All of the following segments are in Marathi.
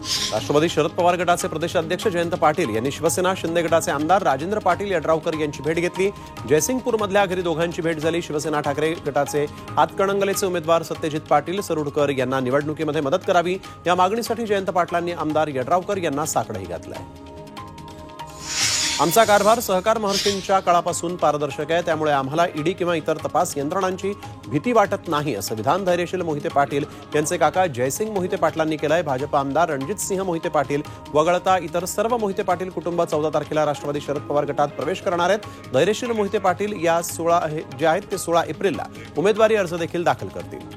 राष्ट्रवादी शरद पवार गटाचे प्रदेशाध्यक्ष जयंत पाटील यांनी शिवसेना शिंदे गटाचे आमदार राजेंद्र पाटील यड्रावकर यांची भेट घेतली। जयसिंगपूरमधल्या घरी दोघांची भेट झाली। शिवसेना ठाकरे गटाचे हातकणंगलेचे उमेदवार सत्यजित पाटील सरुडकर यांना निवडणुकीमध्ये मदत करावी या मागणीसाठी जयंत पाटलांनी आमदार यड्रावकर यांना साकडंही घातलंय। आमचा कारभार सहकार महर्षींच्या काळापासून पारदर्शक आहे, त्यामुळे आम्हाला ईडी किंवा इतर तपास यंत्रणांची भीती वाटत नाही, असं विधान धैर्यशील मोहिते पाटील यांचे काका जयसिंग मोहिते पाटलांनी केलंय। भाजप आमदार रणजितसिंह मोहिते पाटील वगळता इतर सर्व मोहिते पाटील कुटुंब 14 तारखेला राष्ट्रवादी शरद पवार गटात प्रवेश करणार आहेत। धैर्यशील मोहिते पाटील या 16 एप्रिलला उमेदवारी अर्ज देखील दाखल करतील।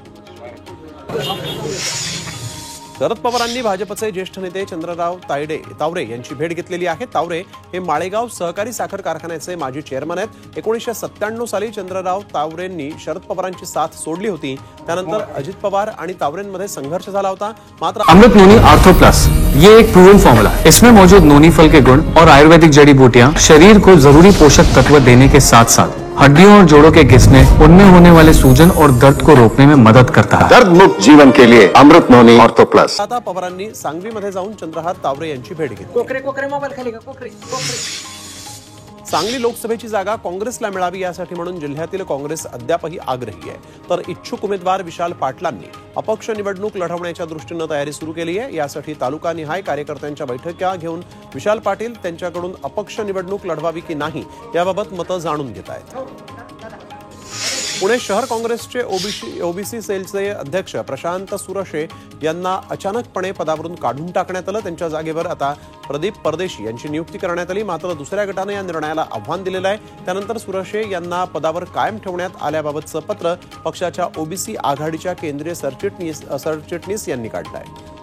शरद पवारांनी भाजपचे ज्येष्ठ नेते चंद्रराव तावरे यांची भेट घेतलेली आहे। तावरे हे माळेगाव सहकारी साखर कारखान्याचे माजी चेअरमन आहेत। 1997 साली चंद्रराव तावरेंनी शरद पवारांची साथ सोडली होती। त्यानंतर अजित पवार आणि तावरेंमध्ये संघर्ष झाला होता। मात्र अमृत नोनी आर्थो प्लस ये एक प्रूवन फॉर्मूला, इसमें मौजूद नोनी फल के गुण और आयुर्वेदिक जड़ी बूटियां शरीर को जरूरी पोषक तत्व देने के साथ साथ हड्डियों और जोड़ों के घिसने, उनमें होने वाले सूजन और दर्द को रोकने में मदद करता है। दर्द मुक्त जीवन के लिए अमृत नोनी ऑर्थो प्लस। आता पवारांनी सांगलीमध्ये जाऊन चंद्रहार तावरे यांची भेट घेतली। कोकरे मोबाईल खाली का कोकरे। सांगली लोकसभेची जागा काँग्रेसला मिळावी यासाठी म्हणून जिल्ह्यातील काँग्रेस अद्यापही आग्रही आहे, तर इच्छुक उमेदवार विशाल पाटलांनी अपक्ष निवडणूक लढवण्याच्या दृष्टीने तयारी सुरू केली आहे। यासाठी तालुकानिहाय कार्यकर्त्यांच्या बैठका घेऊन विशाल पाटील त्यांच्याकडून अपक्ष निवडणूक लढवावी की नाही याबाबत मतं जाणून घेत आहेत। पुणे शहर काँग्रेसचे ओबीसी सेलचे अध्यक्ष प्रशांत सुरशे यांना अचानकपणे पदावरून काढून टाकण्यात आलं। त्यांच्या जागेवर आता प्रदीप परदेशी यांची नियुक्ती करण्यात आली। मात्र दुसऱ्या गटाने या निर्णयाला आव्हान दिलेलं आहे। त्यानंतर सुरशे यांना पदावर कायम ठेवण्यात आल्याबाबतचं पत्र पक्षाच्या ओबीसी आघाडीच्या केंद्रीय सरचिटणीस यांनी काढलं आहे।